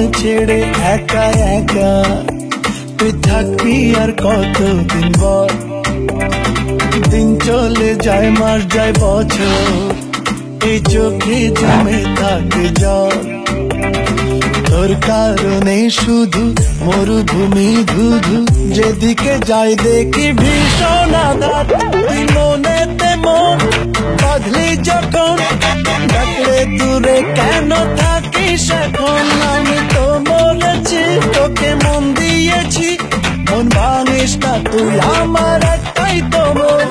আমায় ছেড়ে একা একা তুই থাকবি আর কতদিন বল দিন চলে যায় মাস যায় বছর এই চোখে জমে থাকে জল তোর কারণে শুধু মরুভূমি ধুধু যেদিকে যাই দেখি ভীষণ আঘাত তুই মনেতে মন বাঁধলি যখন ডাকলে দূরে কেন থাকিস এখন আমি তো মরেছি তোকে মন দিয়েছি মন ভাঙিস না তুই আমার একটাই তো মন